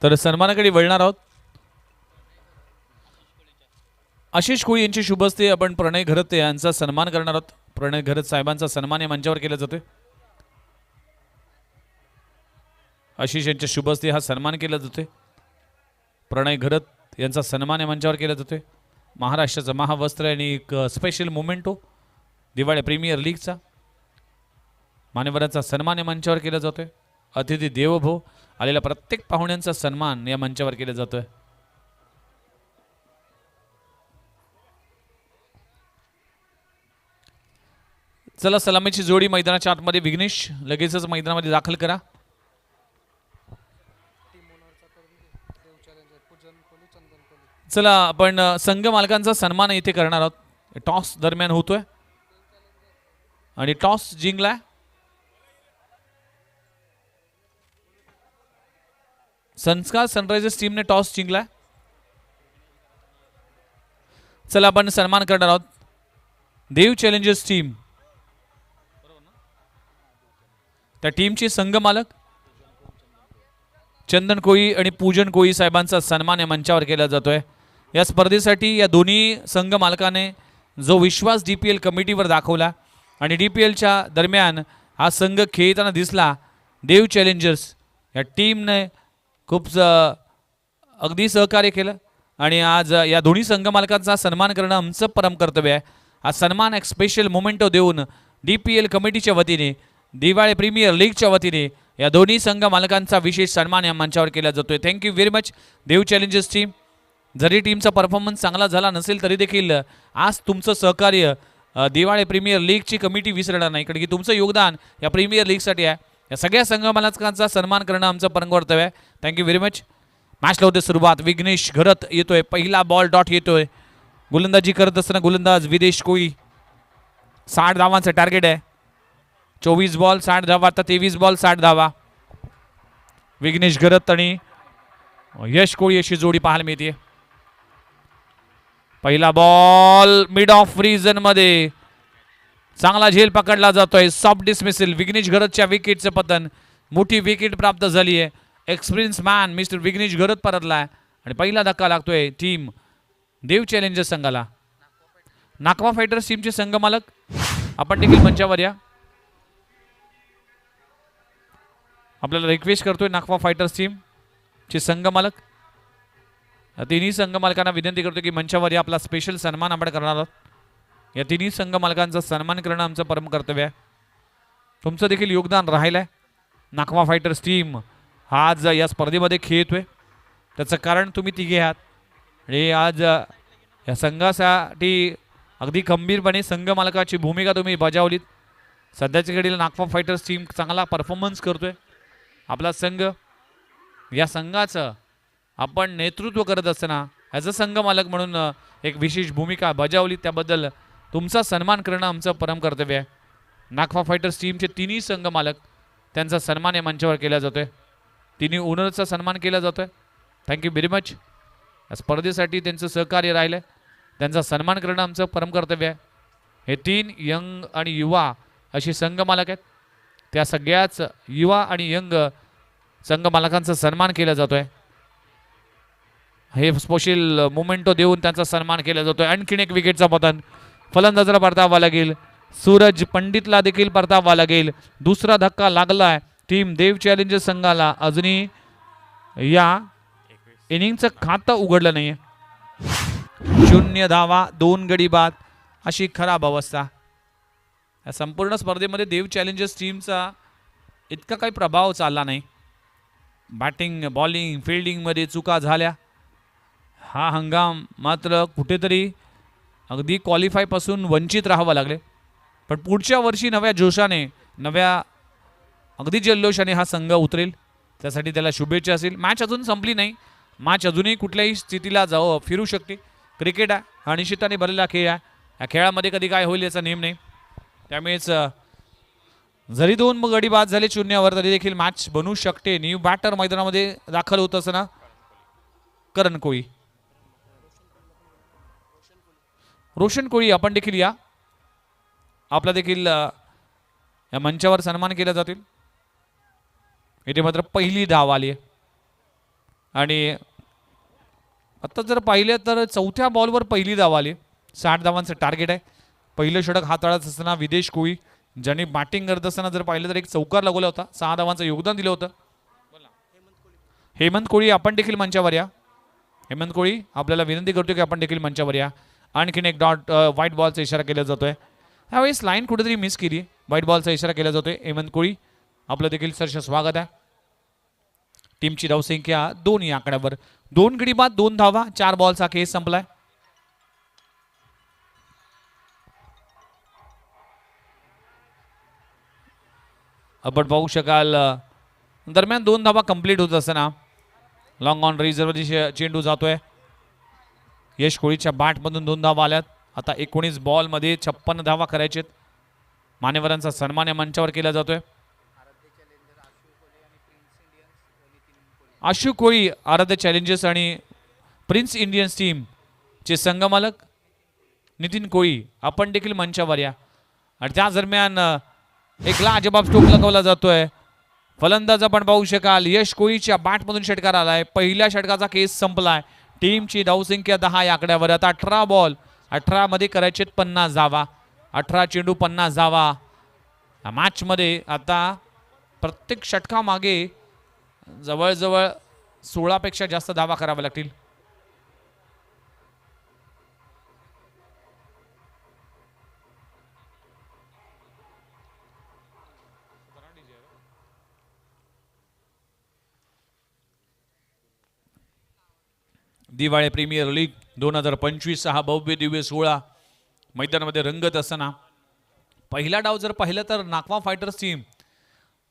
तर सन्मानाकडे वळणार आहोत. आशिष कोळी यांची शुभ हस्ते आपण प्रणय घरत यांचा सन्मान करणार आहोत. प्रणय घरत साहेबांचा सन्मान या मंचावर केला जातोय. आशिष यांच्या शुभ हस्ते हा सन्मान केला जातोय. प्रणय घरत यांचा सन्मान या मंचावर केला जातोय. महाराष्ट्राचं महावस्त्र आणि एक स्पेशल मोमेंटो दिवाळी प्रीमियर लीगचा मान्यवरांचा सन्मान या मंचावर केला जातोय. अतिथी देवभो आलेल्या प्रत्येक पाहुण्यांचा सन्मान या मंचावर केला जातोय. चला सलामीची जोडी मैदानाच्या आतमध्ये. विघ्नेश लगेचच मैदानामध्ये दाखल करा. चला आपण संघ मालकांचा सन्मान इथे करणार आहोत. टॉस दरम्यान होतोय आणि टॉस जिंकलाय संस्कार सनरायझर्स टीमने. टॉस जिंकलाय. चला आपण सन्मान करणार आहोत देव चॅलेंजर्स टीम, त्या टीमचे संघ मालक चंदन कोळी आणि पूजन कोळी साहेबांचा सन्मान या मंचावर केला जातोय. या स्पर्धेसाठी या दोन्ही संघ मालकाने जो विश्वास DPL कमिटीवर दाखवला आणि DPLच्या दरम्यान हा संघ खेळताना दिसला, देव चॅलेंजर्स या टीमने खूप अगदी सहकार्य केलं आणि आज या दोन्ही संघ मालकांचा सन्मान करणं आमचं परम कर्तव्य आहे. हा सन्मान एक स्पेशल मोमेंटो देऊन DPL कमिटीच्या वतीने दिवाळी प्रीमियर लीगच्या वतीने या दोन्ही संघ मालकांचा विशेष सन्मान या मंचावर केला जातोय. थँक्यू व्हेरी मच देव चॅलेंजर्स टीम. जरी टीमचा परफॉर्मन्स चांगला झाला नसेल तरी देखील आज तुमचं सहकार्य दिवाळी प्रीमियर लीगची कमिटी विसरणार नाही, कारण की तुमचं योगदान या प्रीमियर लीगसाठी आहे. या सगळ्या संघ मालकांचा सन्मान करणं आमचं परम कर्तव्य आहे. Thank you very much. मॅचला होते सुरुवात. विघ्नेश घरत येतोय. पहिला बॉल डॉट येतोय. गोलंदाजी करत असताना गोलंदाज विदेश कोळी. 60 धावांचं टार्गेट आहे. 24 बॉल 60 धावा, आता 23 बॉल 60 धावा. विघ्नेश घरत आणि यश कोळी अशी जोडी पाहायला मिळते. पहिला बॉल मिड ऑफ रिजन मध्ये चांगला झेल पकडला जातोय. Soft dismissal. विघ्नेश घरतच्या विकेटचं पतन. मोठी विकेट प्राप्त झाली आहे. Experience man mister Vighnesh Gharat परतलाय आणि पहिला धक्का लागतोय टीम देव चॅलेंजर्स संघाला. नाकवा फायटर्स टीमचे संघ मालक आपण देखील मंचावर या. आपल्याला रिक्वेस्ट करतोय नाकवा फायटर्स टीम चे संघ मालक, तिन्ही संघ मालकांना विनंती करतो की मंचावर या. आपला स्पेशल सन्मान आपण करणार आहोत. या तिन्ही संघ मालकांचा सन्मान करणं आमचं परम कर्तव्य आहे. तुमचं देखील योगदान राहिलं आहे. नाकवा फायटर्स टीम हा आज या स्पर्धेमध्ये खेळतोय, त्याचं कारण तुम्ही तिघे आहात आणि आज या संघासाठी अगदी खंबीरपणे संघ मालकाची भूमिका तुम्ही बजावलीत. सध्याच्या घडीला नागपूर फायटर्स टीम चांगला परफॉर्मन्स करतोय. आपला संघ, या संघाचं आपण नेतृत्व करत असताना ॲज अ संघ मालक म्हणून एक विशेष भूमिका बजावली, त्याबद्दल तुमचा सन्मान करणं आमचं परम कर्तव्य आहे. नागपूर फायटर्स टीमचे तिन्ही संघ मालक, त्यांचा सन्मान या मंचावर केला जातोय. तिन्ही ओनरचा सन्मान केला जातोय. Thank you very much. या स्पर्धेसाठी त्यांचं सहकार्य राहिलं, त्यांचा सन्मान करणं आमचं परम कर्तव्य आहे. हे 3 यंग आणि युवा अशी संघ मालक आहेत. त्या सगळ्याच युवा आणि यंग संघ मालकांचा सन्मान केला जातोय. हे स्पेशल मोमेंटो देऊन त्यांचा सन्मान केला जातोय. आणखीन एक विकेटचा पतन, फलंदाजाला परतावा लागेल. सूरज पंडितला देखील परतावा लागेल. दुसरा धक्का लागलाय टीम देव चॅलेंजर्स संघाला. अजूनही या इनिंगचं खातं उघडलं नाहीये. 0 धावा 2 गडी बाद अशी खराब अवस्था. या संपूर्ण स्पर्धेमध्ये देव चॅलेंजर्स टीमचा इतका काही प्रभाव चालला नाही. बॅटिंग, बॉलिंग, फिल्डिंगमध्ये चुका झाल्या. हा हंगाम मात्र कुठेतरी अगदी क्वालिफायपासून वंचित राहावं लागले. पण पुढच्या वर्षी नव्या जोशाने, नव्या अगदी जल्लोषाने हा संघ उतरेल, त्यासाठी त्याला शुभेच्छा असेल. मॅच अजून संपली नाही. मॅच अजूनही कुठल्याही स्थितीला फिरू शकते. क्रिकेट आहे हा निश्चिताने भरलेला खेळ आहे. या खेळामध्ये कधी काय होईल याचा नेम नाही. त्यामुळेच जरी 2 गडी बाद झाले 0 तरी देखील मॅच बनू शकते. न्यू बॅटर मैदानामध्ये दाखल होत असताना करण कोळी, रोशन कोळी आपण देखील या. आपला देखील या मंचावर सन्मान केला जातील. इथे मात्र पहिली धाव आली आहे आणि आता जर पाहिलं तर 4थ्या बॉलवर पहिली धाव आली. 60 धावांचं टार्गेट आहे. पहिलं षटक हाताळत असताना विदेश कोळी, ज्यांनी बॅटिंग करत असताना जर पाहिलं तर एक चौकार लागवला होता. 6 धावांचं योगदान दिलं होतं. हेमंत कोळी आपण देखील मंचावर या. हेमंत कोळी आपल्याला विनंती करतो की आपण देखील मंचावर या. आणखीन एक व्हाईट बॉलचा इशारा केला जातोय. यावेळेस लाईन कुठेतरी मिस केली. व्हाईट बॉलचा इशारा केला जातोय. हेमंत कोळी आपलं देखील सरस स्वागत आहे. टीमची धावसंख्या 2 या आकड्यावर. 2 गडी बाद 2 धावा, 4 बॉलचा केस संपलाय. आपण पाहू शकाल दरम्यान 2 धावा कंप्लीट होत असताना लॉंग ऑन रिझर्व्ह चेंडू जातोय. यश कोळीच्या बॅटमधून 2 धावा आल्यात. आता 19 बॉलमध्ये 56 धावा करायचेत. मान्यवरांचा सन्मान या मंचावर केला जातोय. आशु कोळी, आराध्य चॅलेंजर्स आणि प्रिन्स इंडियन्स टीमचे संघ मालक नितीन कोळी आपण देखील मंचावर या. आणि त्या दरम्यान एक लाजबाब स्ट्रोक लगावला जातोय. फलंदाज आपण पाहू शकाल यश कोळीच्या बॅटमधून षटकार आलाय. पहिल्या षटकाचा केस संपलाय. टीमची धावसंख्या 10 या आकड्यावर. आता 18 बॉल, 18 मध्ये करायचे 50 धावा. 18 चेंडू 50 धावा. मॅच मध्ये आता प्रत्येक षटकामागे जवळजवळ 16 पेक्षा जास्त धावा कराव्या लागतील. दिवाळी प्रीमियर लीग 2025 हा भव्य दिव्य सोहळा मैदानामध्ये रंगत असताना पहिला डाव जर पाहिलं तर नागवा फायटर्स टीम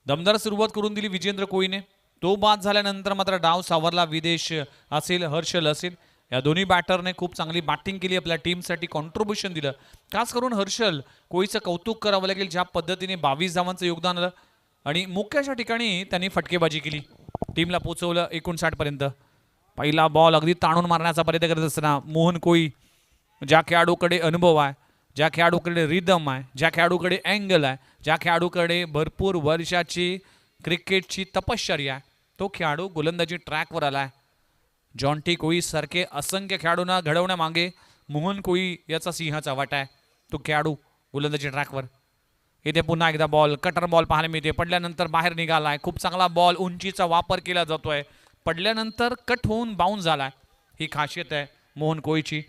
दमदार सुरुवात करून दिली विजेंद्र कोळीने. तो बाद झाल्यानंतर मात्र डाव सावरला. विदेश असेल, हर्षल असेल, या दोन्ही बॅटरने खूप चांगली बॅटिंग केली. आपल्या टीमसाठी कॉन्ट्रीब्युशन दिलं. खास करून हर्षल कोळीचं कौतुक करावं लागेल. ज्या पद्धतीने 22 धावांचं योगदान आलं आणि मुख्याच्या ठिकाणी त्यांनी फटकेबाजी केली. टीमला पोहोचवलं 59 पर्यंत. पहिला बॉल अगदी ताणून मारण्याचा प्रयत्न करत असताना मोहन कोळी, ज्या खेळाडूकडे अनुभव आहे, ज्या खेळाडूकडे रिदम आहे, ज्या खेळाडूकडे अँगल आहे, ज्या खेळाडूकडे भरपूर वर्षाची क्रिकेटची तपश्चर्या आहे, तो खेळाडू गोलंदाजी ट्रॅकवर आलाय. जॉन्टी कोळी सारखे असंख्य खेळाडूंना घडवण्यामागे मोहन कोळी याचा सिंहाचा वाटा आहे. तो खेळाडू गोलंदाजी ट्रॅकवर. इथे पुन्हा एकदा बॉल, कटर बॉल पाहायला मिळते. पडल्यानंतर बाहेर निघालाय. खूप चांगला बॉल, उंचीचा वापर केला जातोय. पडल्यानंतर कट होऊन बाउन्स झालाय. ही खासियत आहे मोहन कोळीची.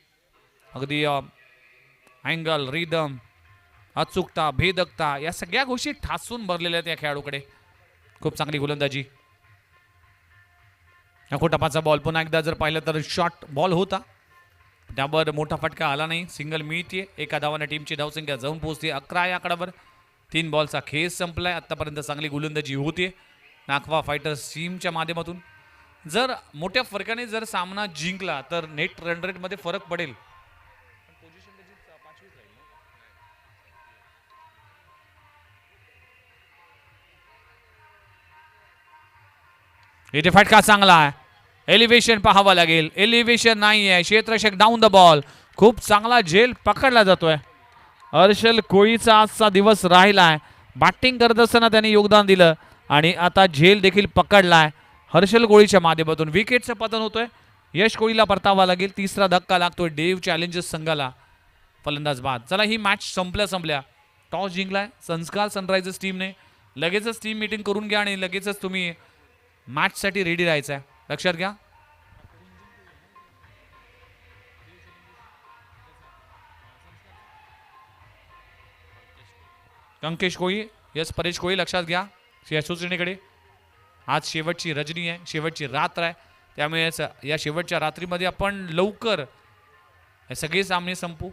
अगदी अँगल, रिदम, अचूकता, भेदकता या सगळ्या गोष्टी ठासून भरलेल्या आहेत या खेळाडूकडे. खूप चांगली गोलंदाजी. टपाचा बॉल पुन्हा एकदा जर पाहिलं तर शॉर्ट बॉल होता. त्यावर मोठा फटका आला नाही, सिंगल मिळते. एका धावाने टीमची धावसंख्या जाऊन पोहोचते 11 या आकड्यावर. 3 बॉलचा खेळ संपलाय. आतापर्यंत चांगली गोलंदाजी होती नागवा फायटर्स टीमच्या माध्यमातून. जर मोठ्या फरकाने जर सामना जिंकला तर नेट रन रेट मध्ये फरक पडेल. इथे फटका चांगला आहे. एलिव्हेशन पाहावं लागेल. एलिव्हेशन नाही आहे. क्षेत्ररक्षक डाऊन द बॉल. खूप चांगला झेल पकडला जातोय. हर्षल कोळीचा आजचा दिवस राहिलाय. बॅटिंग करत असताना त्यांनी योगदान दिलं आणि आता झेल देखील पकडलाय हर्षल कोळीच्या माध्यमातून. विकेटचं पतन होतोय. यश कोळीला परतावा लागेल. तिसरा धक्का लागतोय डेव चॅलेंजर्स संघाला. फलंदाज बाद. चला ही मॅच संपल्या टॉस जिंकलाय संस्कार सनरायझर्स टीमने. लगेचच टीम मीटिंग करून घ्या आणि लगेचच तुम्ही मॅचसाठी रेडी राहायचं आहे. लक्षात घ्या. कंकेश कोळी, यस परेश कोळी लक्षात घ्या असोसिएशनकडे. आज शेवटची रजनी आहे, शेवटची रात्र आहे. त्यामुळे या शेवटच्या रात्रीमध्ये आपण लवकर हे सगळे सामने संपू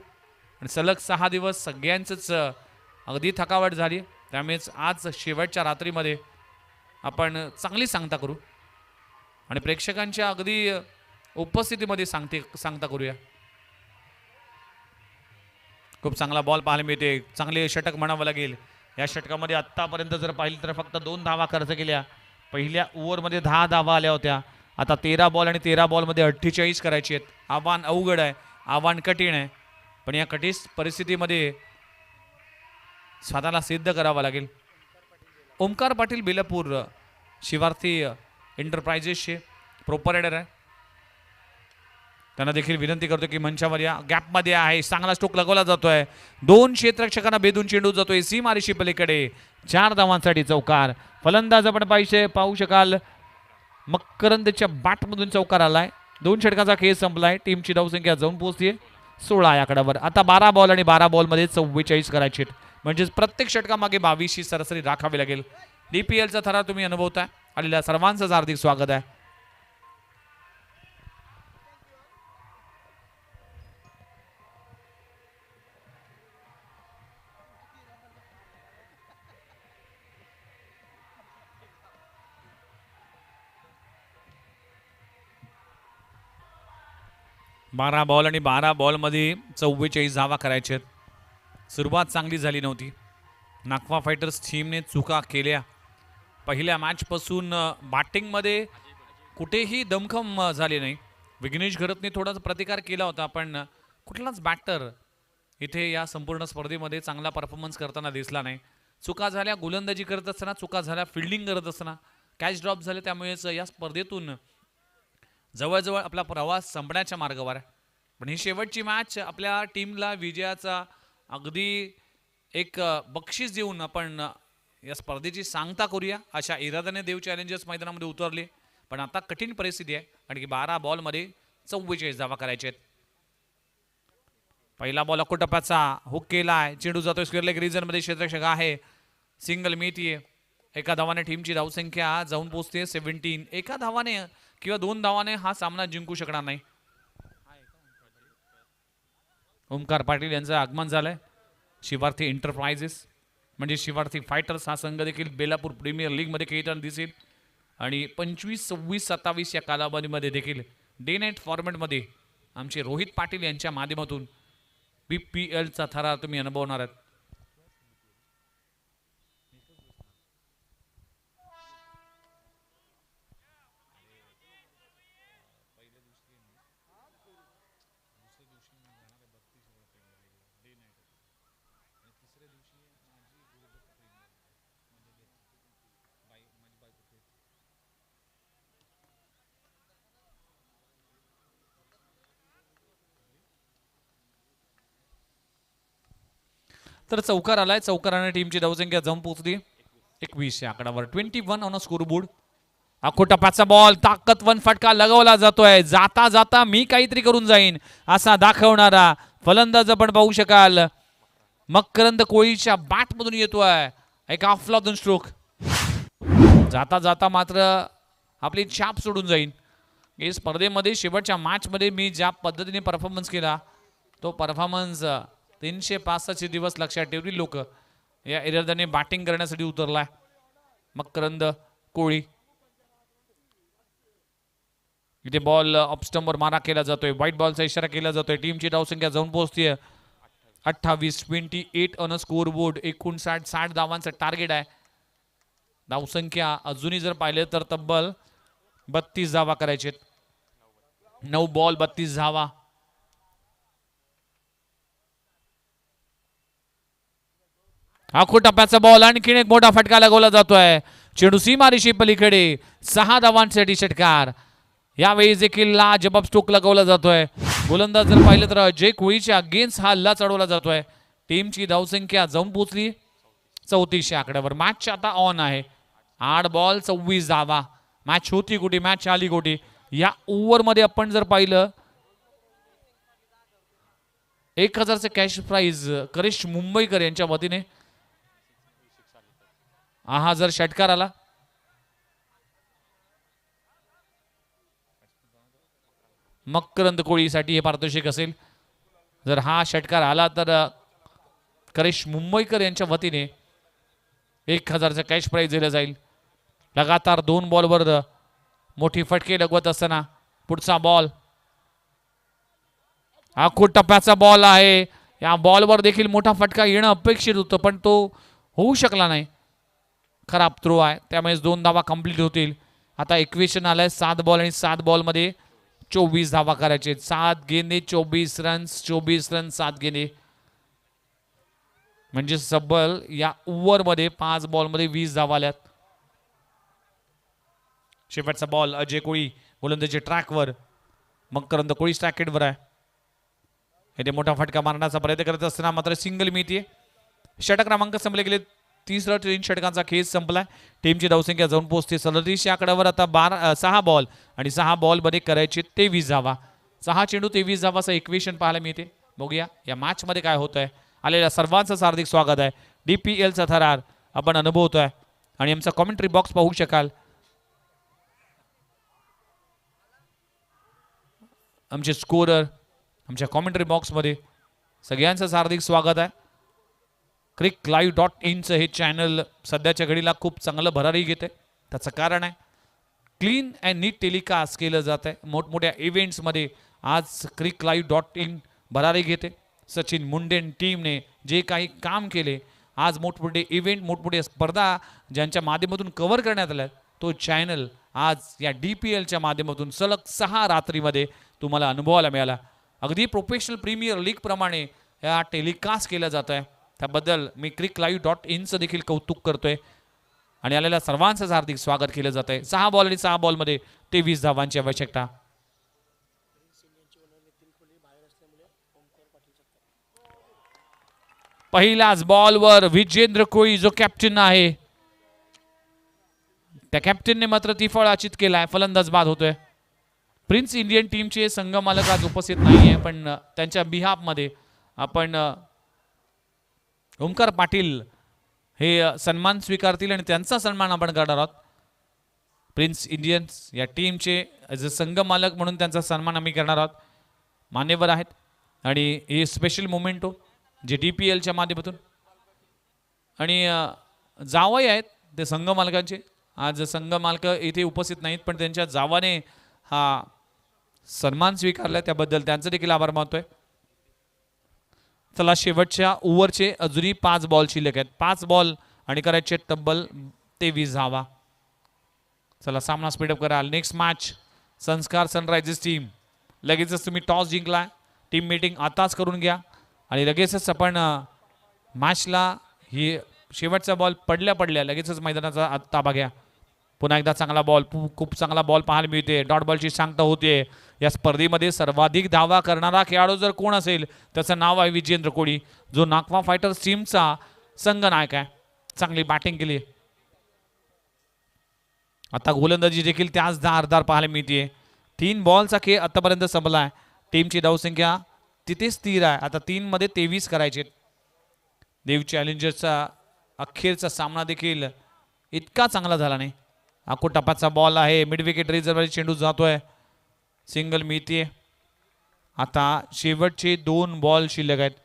आणि सलग 6 दिवस सगळ्यांचंच अगदी थकावट झाली. त्यामुळेच आज शेवटच्या रात्रीमध्ये आपण चांगली सांगता करू आणि प्रेक्षकांच्या अगदी उपस्थितीमध्ये सांगता करूया. खूप चांगला बॉल पाहायला मिळते. चांगले षटक म्हणावं लागेल. या षटकामध्ये आत्तापर्यंत जर पाहिलं तर फक्त 2 धावा खर्च केल्या. पहिल्या ओव्हरमध्ये 10 धावा आल्या होत्या. आता 13 बॉल आणि 13 बॉलमध्ये 48 करायची आहेत. आव्हान अवघड आहे, आव्हान कठीण आहे. पण या कठीण परिस्थितीमध्ये स्वतःला सिद्ध करावं लागेल. ओमकार पाटील बेलापूर शिवार्थी एंटरप्राइजेसचे प्रोपरायडर आहे. त्यांना देखील विनंती करतो की मंचावर या. गॅपमध्ये आहे, चांगला स्ट्रोक लगवला जातोय. 2 क्षेत्ररक्षकांना बेदून चेंडू जातोय सीमारेषी पलीकडे. 4 धावांसाठी चौकार. फलंदाज आपण पाहू शकाल मकरंदच्या बॅटमधून चौकार आलाय. 2 षटकाचा खेळ संपलाय. टीमची धावसंख्या जाऊन पोहोचते 16 या आकड्यावर. आता 12 बॉल आणि 12 बॉलमध्ये 44 करायचे. म्हणजेच प्रत्येक षटकामागे 22 ही सरासरी राखावी लागेल. डीपीएलचा थरार तुम्ही अनुभवताय. आलेल्या सर्वांचं हार्दिक स्वागत आहे. बारा बॉल आणि 12 बॉलमध्ये 44 धावा करायचे. सुरुवात चांगली झाली नव्हती. नागवा फायटर्स टीमने चुका केल्या. पहिल्या मॅचपासून बॅटिंगमध्ये कुठेही दमखम झाली नाही. विघ्नेश घरतने थोडासा प्रतिकार केला होता पण कुठलाच बॅटर इथे या संपूर्ण स्पर्धेमध्ये चांगला परफॉर्मन्स करताना दिसला नाही. चुका झाल्या गोलंदाजी करत असताना, चुका झाल्या फिल्डिंग करत असताना, कॅच ड्रॉप झाले. त्यामुळेच या स्पर्धेतून जवळजवळ आपला प्रवास संपण्याच्या मार्गावर आहे. पण ही शेवटची मॅच आपल्या टीमला विजयाचा अगदी एक बक्षीस देऊन आपण या स्पर्धेची सांगता करूया अशा इराद्याने देव चॅलेंजर्स मैदानामध्ये उतरले. पण आता कठीण परिस्थिती आहे आणि 12 बॉलमध्ये 44 धावा करायचे आहेत. पहिला बॉल अकोटप्प्याचा हुक केलाय. चेंडू जातोय स्क्वेअर लेग रिजन मध्ये. क्षेत्ररक्षक आहे, सिंगल मिळतीये. एका धावाने टीमची धावसंख्या जाऊन पोहोचते 17. एका धावाने किंवा 2 धावाने हा सामना जिंकू शकणार नाही. ओमकार पाटील यांचं आगमन झालंय. शिवार्थी एंटरप्राइजेस म्हणजे शिवार्थी फायटर्स हा संघ देखील बेलापूर प्रीमियर लीग मध्ये खेळताना दिसेल आणि 25, 26, 27 या कालावधीमध्ये देखील डे नाईट फॉर्मॅटमध्ये आमचे रोहित पाटील यांच्या माध्यमातून बीपीएलचा थरार तुम्ही अनुभवणार आहात. तर चौकार आलाय. चौकाराने टीमची धावसंख्या जम पोहोचली 21 या आकड्यावर. 21 ऑन अ स्कोरबोर्ड. अकोटप्प्याचा बॉल ताकदवन फटका लगवला जातोय. जाता जाता मी काहीतरी करून जाईन असा दाखवणारा फलंदाज आपण पाहू शकाल मकरंद कोळीच्या बॅट मधून येतोय. एक ऑफलातून स्ट्रोक. जाता जाता मात्र आपली छाप सोडून जाईन. की स्पर्धेमध्ये शेवटच्या मॅचमध्ये मी ज्या पद्धतीने परफॉर्मन्स केला तो परफॉर्मन्स 365 दिवस लक्षात ठेवली लोक. या इराद्याने बॅटिंग करण्यासाठी उतरलाय मकरंद कोळी. इथे बॉल ऑफ स्टंपवर मारा केला जातोय, व्हाईट बॉलचा इशारा केला जातोय. टीमची धावसंख्या जाऊन पोहोचतीये 28, 28 ऑन स्कोर बोर्ड. 59 धावांचं टार्गेट आहे. धावसंख्या अजूनही जर पाहिले तर तब्बल 32 धावा करायचे. 9 बॉल 32 धावा. आखो टप्प्याचा बॉल, आणखीन एक मोठा फटका लगवला जातोय. चेंडू सीमारेषे पलीकडे 6 धावांसाठी षटकार. यावेळी देखील जबाब स्ट्रोक लगवला जातोय. गोलंदाज जर पाहिलं तर अजय कोळीच्या अगेन्स्ट हा हल्ला चढवला जातोय. टीमची धावसंख्या जाऊन पोहोचली 3400 आकड्यावर. मॅच आता ऑन आहे. 8 बॉल 24 धावा. मॅच होती कुठे, मॅच आली कुठे. या ओव्हरमध्ये आपण जर पाहिलं 1000चे कॅश प्राइज करिश मुंबईकर यांच्या वतीने. हा जर षटकार आला मकरंद कोळीसाठी हे पारितोषिक असेल. जर हा षटकार आला तर करिश मुंबईकर यांच्या वतीने 1000चं कॅश प्राइज दिलं जाईल. लगातार 2 बॉलवर मोठी फटके लगवत असताना पुढचा बॉल आखो टप्प्याचा बॉल आहे. या बॉलवर देखील मोठा फटका येणं अपेक्षित होतं पण तो होऊ शकला नाही. खराब थ्रो आहे त्यामुळे 2 धावा कंप्लीट होतील. आता इक्वेशन आलंय 7 बॉल आणि 7 बॉलमध्ये 24 धावा करायचे. 7 गेंदे 24 रन्स, 24 रन 7 गेंदे म्हणजे सबल या ओव्हरमध्ये 5 बॉलमध्ये 20 धावा आल्यात. शेवटचा बॉल अजय कोळी गोलंदाजी ट्रॅकवर. मकरंद कोळी स्ट्रॅकेटवर आहे. इथे मोठा फटका मारण्याचा प्रयत्न करत असताना मात्र सिंगल मिळते. षटक क्रमांक संपले गेले. 3 षटकांचा खेळ संपलाय. टीमची धावसंख्या जाऊन पोहोचते 37 आकड्यावर. आता 6 बॉल आणि 6 बॉलमध्ये करायचे 23 धावा. 6 चेंडू 23 धावाचं इक्वेशन पाहायला मिळते. बघूया या मॅच मध्ये काय होत आहे. आलेल्या सर्वांचं हार्दिक स्वागत आहे. DPLचा थरार आपण अनुभवतोय आणि आमचा कॉमेंट्री बॉक्स पाहू शकाल. आमचे स्कोरर आमच्या कॉमेंट्री बॉक्समध्ये सगळ्यांचं हार्दिक स्वागत आहे. cricklive.inचं हे चॅनल सध्याच्या घडीला खूप चांगलं भरारी घेते. त्याचं कारण आहे क्लीन अँड नीट टेलिकास्ट केलं जात आहे. मोठमोठ्या इव्हेंट्समध्ये आज cricklive.in भरारी घेते. सचिन मुंडेन टीमने जे काही काम केले आज मोठमोठे इव्हेंट मोठमोठ्या स्पर्धा ज्यांच्या माध्यमातून कव्हर करण्यात आल्या तो चॅनल आज या DPLच्या माध्यमातून सलग 6 रात्रीमध्ये तुम्हाला अनुभवायला मिळाला. अगदी प्रोफेशनल प्रीमियर लीग प्रमाणे या टेलिकास्ट केलं जात आहे. त्याबद्दल मी cricklive.inचं देखील कौतुक करतोय आणि आलेल्या सर्वांचं हार्दिक स्वागत केलं जात आहे. 6 बॉल आणि 6 बॉलमध्ये 23 धावांची आवश्यकता. पहिल्याच बॉलवर विजेंद्र कोळी जो कॅप्टन आहे त्या कॅप्टनने मात्र ती फळाचित केलाय. फलंदाज बाद होतोय. प्रिन्स इंडियन टीमचे संघ मालक आज उपस्थित नाहीये पण त्यांच्या बिहाफमध्ये आपण ओमकार पाटील हे सन्मान स्वीकारतील आणि त्यांचा सन्मान आपण करणार आहोत. प्रिन्स इंडियन्स या टीमचे ॲज अ संघ मालक म्हणून त्यांचा सन्मान आम्ही करणार आहोत. मान्यवर आहेत आणि हे स्पेशल मोमेंटो जे DPLच्या माध्यमातून आणि जावई आहेत ते संघ मालकांचे. आज संघ मालक इथे उपस्थित नाहीत पण त्यांच्या जावाने हा सन्मान स्वीकारला त्याबद्दल त्यांचं देखील आभार मानतोय. चला शेवटच्या ओव्हरचे अजूनही 5 बॉल शिल्लक आहेत. 5 बॉल आणि करायचे तब्बल 23 धावा. चला सामना स्पीडअप कराल. नेक्स्ट मॅच संस्कार सनरायझर्स टीम. लगेचच तुम्ही टॉस जिंकला. टीम मीटिंग आताच करून घ्या आणि लगेचच आपण मॅचला ही शेवटचा बॉल पडल्या लगेचच मैदानाचा ताबा घ्या. पुन्हा एकदा चांगला बॉल खूप चांगला बॉल पाहायला मिळते. डॉट बॉलची सांगता होते. या स्पर्धेमध्ये सर्वाधिक धावा करणारा खेळाडू जर कोण असेल त्याचं नाव आहे विजेंद्र कोळी जो नागवा फायटर्स टीमचा संघनायक आहे. चांगली बॅटिंग केली. आता गोलंदाजी देखील त्याच धारदार पाहायला मिळते. 3 बॉलचा खेळ आतापर्यंत संपला आहे. टीमची धावसंख्या तिथे स्थिर आहे. आता 3 मध्ये 23 करायचे. देव चॅलेंजर्सचा अखेरचा सामना देखील इतका चांगला झाला नाही. आखो टप्प्याचा बॉल आहे. मिड विकेट रिझर्व्हर चेंडू जातोय. सिंगल मिळतीये. आता शेवटचे 2 बॉल शिल्लक आहेत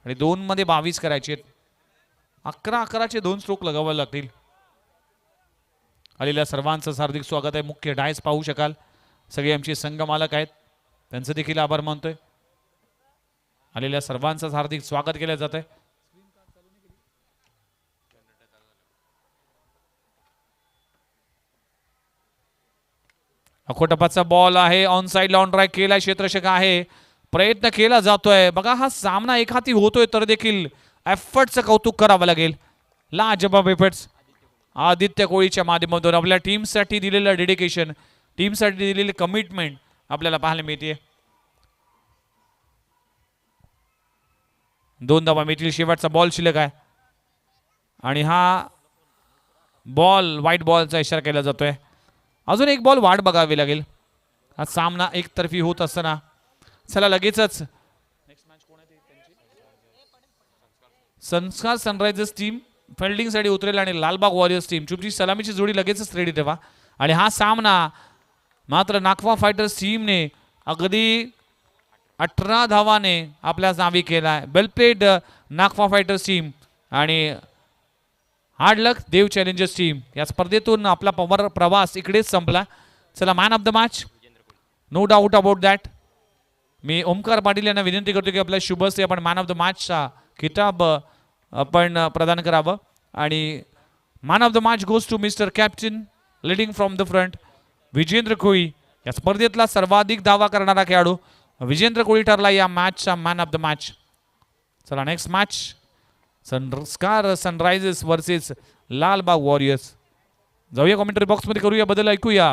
आणि 2 मध्ये 22 करायचे आहेत. 11-11चे 2 स्ट्रोक लगावावे लागतील. आलेल्या सर्वांचं हार्दिक स्वागत आहे. मुख्य डायस पाहू शकाल, सगळे आमचे संघ मालक आहेत, त्यांचं देखील आभार मानतोय. आलेल्या सर्वांचं हार्दिक स्वागत केलं जात आहे. अखोटपाचा बॉल आहे, ऑन साइड ऑन ड्राईव्ह केला, क्षेत्ररक्षक आहे, प्रयत्न केला जातोय. बघा हा सामना एक हाती होतोय तर देखील एफर्टचं कौतुक करावं लागेल. लाजबाब एफर्ट्स आदित्य कोळीच्या माध्यमातून आपल्या टीमसाठी दिलेलं डेडिकेशन, टीमसाठी दिलेली कमिटमेंट आपल्याला पाहायला मिळते. 2 धावा मिळतील. शेवटचा बॉल शिल्लक आहे आणि हा बॉल व्हाईट बॉलचा इशारा केला जातोय. अजून एक बॉल वाट बघावी लागेल. हा सामना एकतर्फी होत असताना चला लगेचच संस्कार सनरायझर्स टीम फिल्डिंगसाठी उतरेल आणि लालबाग वॉरियर्स टीम तुमची सलामीची जोडी लगेचच रेडी ठेवा. आणि हा सामना मात्र नागवा फायटर्स टीमने अगदी 18 धावाने आपल्या नावी केला. Well played Nagwa fighters team आणि hard luck Dev challengers team. या स्पर्धेतून आपला प्रवास इकडेच संपला. चला man of the match, no doubt about that. मी ओमकार पाटील यांना विनंती करतो की आपल्या शुभस्य आपण मॅन ऑफ द मॅचचा किताब आपण प्रदान करावं. आणि man of the match goes to mister captain leading from the front Vijendra Koli. या स्पर्धेतला सर्वाधिक धावा करणारा खेळाडू विजेंद्र कोळी ठरला या मॅचचा मॅन ऑफ द मॅच. चला नेक्स्ट मॅच संस्कार सनरायझर्स वर्सेस लालबाग वॉरियर्स. जाऊया कमेंटरी बॉक्समध्ये करूया बदल ऐकूया.